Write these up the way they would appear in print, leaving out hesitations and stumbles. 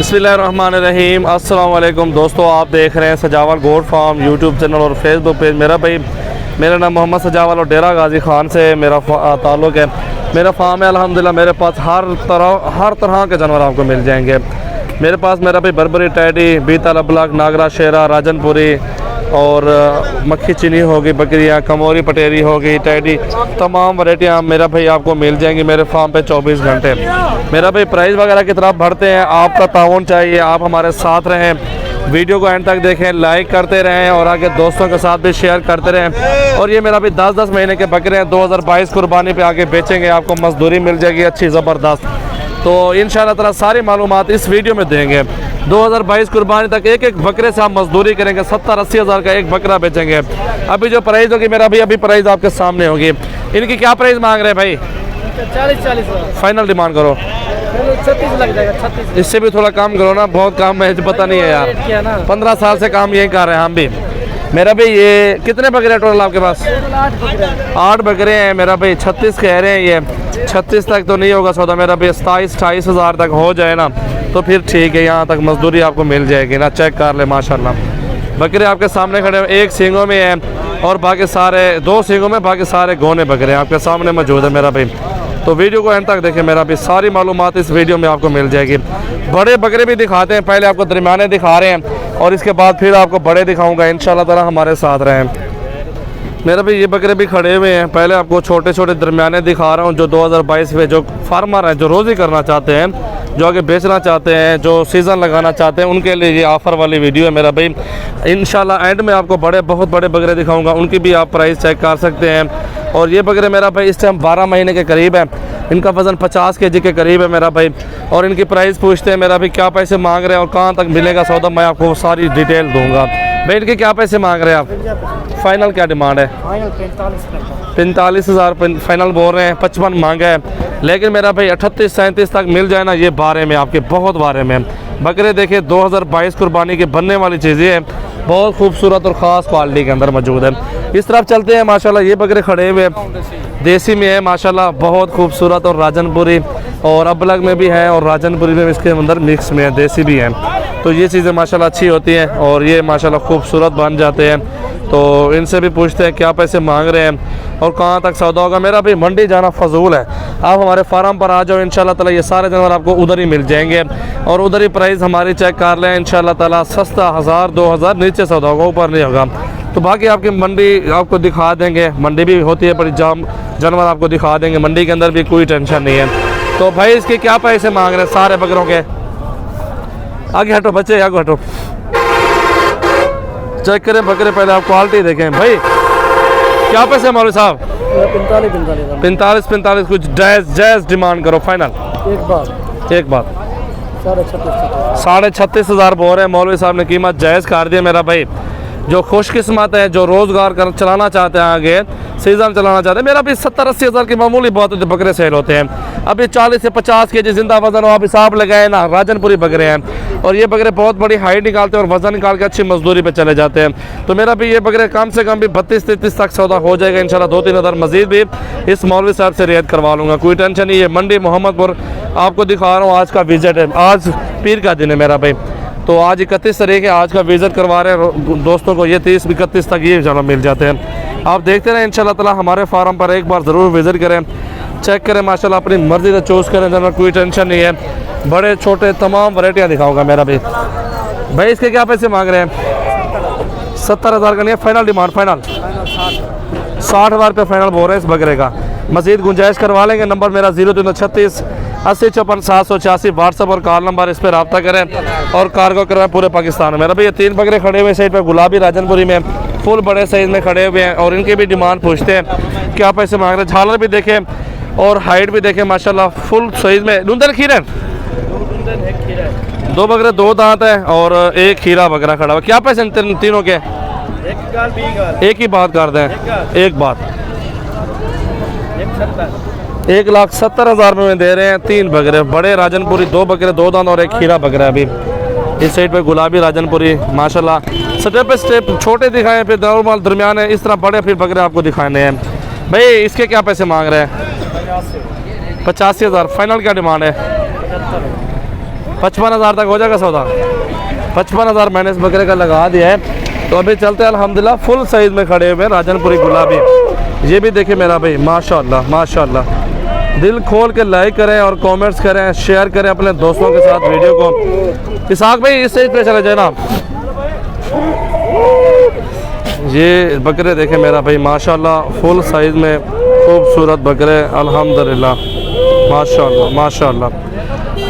बिस्मिल्लाहिर्रहमानिर्रहीम। अस्सलाम वालेकुम दोस्तों, आप देख रहे हैं सजावल गोट फार्म यूट्यूब चैनल और फेसबुक पेज। मेरा नाम मोहम्मद सजावल और डेरा गाजी खान से मेरा ताल्लुक़ है। मेरा फार्म है अल्हम्दुलिल्लाह। मेरे पास हर तरह के जानवर आपको मिल जाएंगे। मेरे पास बर्बरी, टैडी, बीतल, अबलग, नागरा, शेरा, राजनपुरी और मक्खी चीनी होगी, बकरियाँ, कमोरी, पटेरी होगी, टैडी, तमाम वैरायटियाँ मेरा भाई आपको मिल जाएंगी मेरे फार्म पे 24 घंटे। मेरा भाई प्राइस वगैरह की तरफ बढ़ते हैं, आपका ताउन चाहिए, आप हमारे साथ रहें, वीडियो को एंड तक देखें, लाइक करते रहें और आगे दोस्तों के साथ भी शेयर करते रहें। और ये मेरा भी 10-10 महीने के बकरे हैं, 2022 कुर्बानी पे आगे बेचेंगे, आपको मजदूरी मिल जाएगी अच्छी ज़बरदस्त। तो इंशाअल्लाह ताला सारी मालूमात इस वीडियो में देंगे। 2022 कुर्बानी तक एक एक बकरे से आप मजदूरी करेंगे, 70-80 हज़ार का एक बकरा बेचेंगे। अभी जो प्राइस होगी मेरा भी अभी प्राइस आपके सामने होगी। इनकी क्या प्राइस मांग रहे हैं भाई? 40 फाइनल डिमांड करो। 36 लग जाएगा। 36 इससे भी थोड़ा कम करो ना, बहुत कम है, पता नहीं है यार। 15 साल से काम यही कर रहे हैं हम भी। मेरा भाई ये कितने बकरे हैं टोटल आपके पास? 8 बकरे हैं मेरा भाई। 36 कह रहे हैं ये। 36 तक तो नहीं होगा सौदा मेरा भाई। 27-28 हज़ार तक हो जाए ना तो फिर ठीक है, यहाँ तक मजदूरी आपको मिल जाएगी ना। चेक कर ले माशाल्लाह, बकरे आपके सामने खड़े हैं। एक सींगों में है और बाकी सारे 2 सींगों में, बाकी सारे गोने बकरे हैं आपके सामने मौजूद है मेरा भाई। तो वीडियो को एंड तक देखें मेरा भी, सारी मालूमात इस वीडियो में आपको मिल जाएगी। बड़े बकरे भी दिखाते हैं, पहले आपको दरमियाने दिखा रहे हैं और इसके बाद फिर आपको बड़े दिखाऊंगा इंशाल्लाह ताला। हमारे साथ रहें मेरा भी। ये बकरे भी खड़े हुए हैं, पहले आपको छोटे छोटे दरमियाने दिखा रहा हूँ जो 2022 में जो फार्मर हैं, जो रोज़ी करना चाहते हैं, जो आगे बेचना चाहते हैं, जो सीज़न लगाना चाहते हैं, उनके लिए ये ऑफ़र वाली वीडियो है मेरा भाई। इंशाल्लाह एंड में आपको बहुत बड़े बकरे दिखाऊंगा, उनकी भी आप प्राइस चेक कर सकते हैं। और ये बकरे मेरा भाई इस टाइम 12 महीने के करीब है, इनका वज़न 50 kg के करीब है मेरा भाई। और इनकी प्राइस पूछते हैं मेरा भाई क्या पैसे मांग रहे हैं और कहाँ तक मिलेगा सौदा, मैं आपको सारी डिटेल दूंगा। भाई इनके क्या पैसे मांग रहे हैं आप? फाइनल क्या डिमांड है? 45 हज़ार फाइनल बोल रहे हैं। 55 मांगा है, लेकिन मेरा भाई 38-37 तक मिल जाए ना, ये बारे में आपके बहुत बारे में बकरे देखे। 2022 कुर्बानी के बनने वाली चीज़ें हैं, बहुत खूबसूरत और ख़ास क्वालिटी के अंदर मौजूद है। इस तरफ चलते हैं माशाल्लाह। ये बकरे खड़े हुए देसी में है माशाल्लाह, बहुत खूबसूरत, और राजनपुरी और अबलग में भी है और राजनपुरी में इसके अंदर मिक्स में है, देसी भी है। तो ये चीज़ें माशाल्लाह अच्छी होती हैं और ये माशाल्लाह खूबसूरत बन जाते हैं। तो इनसे भी पूछते हैं क्या पैसे मांग रहे हैं और कहाँ तक सौदा होगा। मेरा भी मंडी जाना फजूल है, आप हमारे फार्म पर आ जाओ, इंशाल्लाह ताला ये सारे जानवर आपको उधर ही मिल जाएंगे और उधर ही प्राइस हमारी चेक कर लें इंशाल्लाह ताला। सस्ता 1000-2000 नीचे सौदा होगा, ऊपर नहीं होगा। तो बाकी आपकी मंडी आपको दिखा देंगे, मंडी भी होती है बड़ी जाम, जानवर आपको दिखा देंगे मंडी के अंदर भी, कोई टेंशन नहीं है। तो भाई इसके क्या पैसे मांग रहे हैं सारे बकरों के? आगे हटो बच्चे, आगे हटो, चेक करें बकरे, पहले आप क्वालिटी देखें भाई। क्या पैसे मौलवी साहब? 45 कुछ जायज़ डिमांड करो, फाइनल एक बात 36.5 हज़ार बोल रहे हैं मौलवी साहब ने, कीमत जायज़ कर दिया मेरा भाई। जो खुशकिस्मत है, जो रोज़गार कर चलाना चाहते हैं, आगे सीज़न चलाना चाहते हैं, मेरा भी 70-80 हज़ार की मामूली बहुत होती बकरे सेल होते हैं। अभी 40 से 50 kg जिंदा वजन हो, आप हिसाब लगाए ना, राजनपुरी बकरे हैं और ये बकरे बहुत बड़ी हाइट निकालते हैं और वजन निकाल के अच्छी मजदूरी पे चले जाते हैं। तो मेरा भी ये बकरे कम से कम भी 32-33 तक सौदा हो जाएगा इंशाल्लाह। 2-3 हज़ार मजीद भी इस मौलवी साहब से रियायत करवा लूँगा, कोई टेंशन नहीं है। मंडी मोहम्मदपुर आपको दिखा रहा हूँ, आज का विजिट है, आज पीर का दिन है मेरा भाई। तो आज 31 तारीख है, आज का विज़िट करवा रहे हैं दोस्तों को। ये 30-31 तक ये जानवर मिल जाते हैं। आप देखते रहें इंशाल्लाह ताला, हमारे फार्म पर एक बार ज़रूर विज़िट करें, चेक करें माशाल्लाह, अपनी मर्ज़ी से चूज़ करें जानवर, कोई टेंशन नहीं है। बड़े छोटे तमाम वैरायटियाँ दिखाऊंगा मेरा भाई। भाई इसके क्या पैसे मांग रहे हैं? 70 हज़ार का नहीं है, फाइनल डिमांड, फाइनल 60 हज़ार रुपये फाइनल बोल रहे हैं इस बकरे का। मज़ीद गुंजाइश करवा लेंगे। नंबर मेरा 0336 8054 786 व्हाट्सअप और कॉल नंबर, इस पर रब्ता करें और कार्गो करवाएं पूरे पाकिस्तान में। मेरा भाई ये 3 बकरे खड़े हुए साइड पर, गुलाबी राजनपुरी में, फुल बड़े साइज़ में खड़े हुए हैं और इनकी भी डिमांड पूछते हैं क्या पैसे मांग रहे हैं। झालर भी देखें और हाइट भी देखें माशाल्लाह, फुल साइज़ में। डूंदर खीर है, 2 बकरे 2 दांत है और एक खीरा बकरा खड़ा हुआ। क्या पैसे तीनों के? एक ही बात कर दें, एक बात 1,70,000 में दे रहे हैं। 3 बकरे बड़े राजनपुरी, 2 बकरे 2 दांत और एक खीरा बकरा। अभी इस साइड पे गुलाबी राजनपुरी माशाल्लाह, स्टेप पे स्टेप छोटे दिखाए, फिर नॉर्मल दरमियान है, इस तरह बड़े फिर बकरे आपको दिखाने हैं। भाई इसके क्या पैसे मांग रहे हैं? 85 हज़ार। फाइनल क्या डिमांड है? 55,000 तक हो जाएगा सौदा। 55,000 मैंने इस बकरे का लगा दिया है। तो अभी चलते हैं अल्हम्दुलिल्लाह, फुल साइज़ में खड़े हुए हैं राजनपुरी गुलाबी। ये भी देखिए मेरा भाई, माशाल्लाह माशाल्लाह। दिल खोल के लाइक करें और कमेंट्स करें, शेयर करें अपने दोस्तों के साथ वीडियो को। इसाक भाई इस साइड पे चले जाए ना। ये बकरे देखें मेरा भाई, माशाल्लाह फुल साइज़ में खूबसूरत बकरे अल्हम्दुलिल्लाह, माशाल्लाह माशाल्लाह।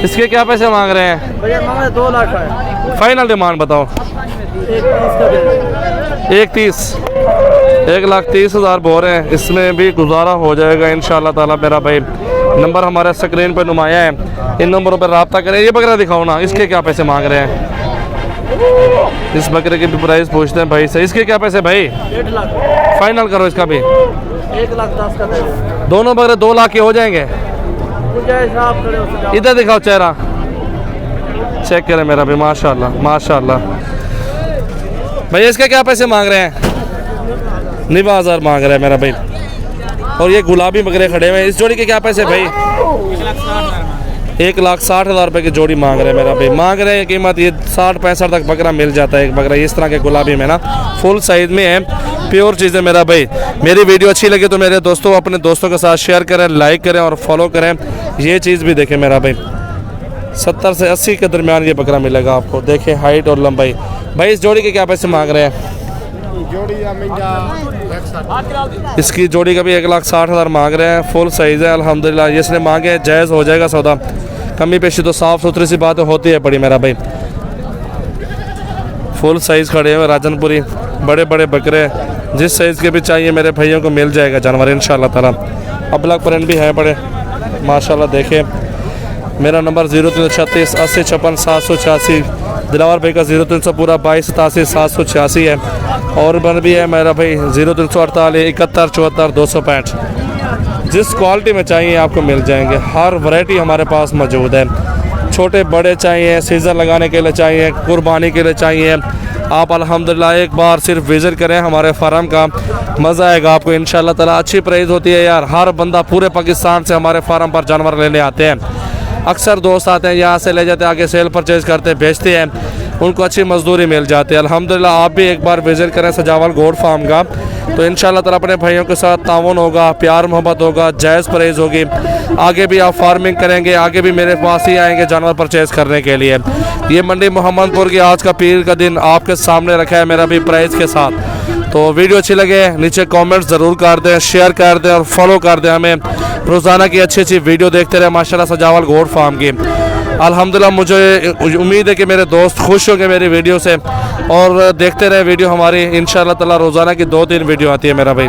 इसके क्या पैसे मांग रहे हैं? भैया मांग रहे 2 लाख है। फाइनल डिमांड बताओ। 1,30 का दे दो। 1,30, 1,30,000 बोल रहे हैं। इसमें भी गुजारा हो जाएगा इंशाल्लाह ताला मेरा भाई। नंबर हमारे स्क्रीन पर नुमाया है, इन नंबरों पर रब्ता करें। ये बकरा दिखाओ ना, इसके क्या पैसे मांग रहे हैं? इस बकरे की भी प्राइस पूछते हैं भाई से। इसके क्या पैसे भाई? 1.5 लाख। फाइनल करो इसका भी। 1,10,000 का दे दो। दोनों बकरे 2 लाख के हो जाएंगे। साफ खड़े हो जाओ। इधर दिखाओ चेहरा, चेक करें मेरा भाई, माशाल्लाह माशाल्लाह। भैया इसके क्या पैसे मांग रहे हैं? 90,000 मांग रहा है मेरा भाई। और ये गुलाबी बकरे खड़े हुए हैं, इस जोड़ी के क्या पैसे भाई? 1,60,000 रुपये की जोड़ी मांग रहे हैं मेरा भाई। मांग रहे हैं कीमत ये 60-65 तक बकरा मिल जाता है एक बकरा इस तरह के गुलाबी में ना, फुल साइज़ में है, प्योर चीज़ है मेरा भाई। मेरी वीडियो अच्छी लगे तो मेरे दोस्तों अपने दोस्तों के साथ शेयर करें, लाइक करें और फॉलो करें। ये चीज़ भी देखें मेरा भाई, 70 से 80 के दरमियान ये बकरा मिलेगा आपको। देखें हाइट और लंबाई। भाई इस जोड़ी के क्या पैसे मांग रहे हैं? इसकी जोड़ी का भी 1,60,000 मांग रहे हैं। फुल साइज़ है अल्हम्दुलिल्लाह। इसने मांगे जायज़ हो जाएगा सौदा। कमी पेशी तो साफ़ सुथरी सी बात होती है बड़ी मेरा भाई। फुल साइज़ खड़े हुए राजनपुरी बड़े बड़े बकरे, जिस साइज़ के भी चाहिए मेरे भाइयों को मिल जाएगा जानवर इंशाल्लाह ताला। अबलग प्रिंट भी है बड़े माशाल्लाह। देखें मेरा नंबर 0336 80 56 786, दिलावर भाई का 0300 पूरा 22 87 786 है। और बन भी है मेरा भाई 0348 71 74 265। जिस क्वालिटी में चाहिए आपको मिल जाएंगे। हर वैरायटी हमारे पास मौजूद है। छोटे बड़े चाहिए, सीज़न लगाने के लिए चाहिए, कुर्बानी के लिए चाहिए, आप अल्हम्दुलिल्लाह एक बार सिर्फ विज़िट करें हमारे फार्म का, मज़ा आएगा आपको इंशाल्लाह ताला। अच्छी प्राइस होती है यार। हर बंदा पूरे पाकिस्तान से हमारे फार्म पर जानवर लेने आते हैं। अक्सर दोस्त आते हैं, यहाँ से ले जाते हैं, आगे सेल परचेज़ करते बेचते हैं, उनको अच्छी मजदूरी मिल जाती है अल्हम्दुलिल्लाह। आप भी एक बार विज़िट करें सजावल गोट फार्म का, तो इंशाल्लाह ताला अपने भाइयों के साथ ताउन होगा, प्यार मोहब्बत होगा, जायज़ प्राइस होगी। आगे भी आप फार्मिंग करेंगे, आगे भी मेरे पास ही आएंगे जानवर परचेज़ करने के लिए। ये मंडी मोहम्मदपुर की आज का पीर का दिन आपके सामने रखा है मेरा भी प्राइस के साथ। तो वीडियो अच्छी लगे नीचे कमेंट ज़रूर कर दें, शेयर कर दें और फॉलो कर दें हमें। रोज़ाना की अच्छी अच्छी वीडियो देखते रहे माशाल्लाह सजावल गोट फार्म की। अल्हम्दुलिल्लाह मुझे उम्मीद है कि मेरे दोस्त खुश होंगे मेरी वीडियो से और देखते रहे वीडियो हमारी। इंशाल्लाह ताला रोज़ाना की 2-3 वीडियो आती है मेरा भाई।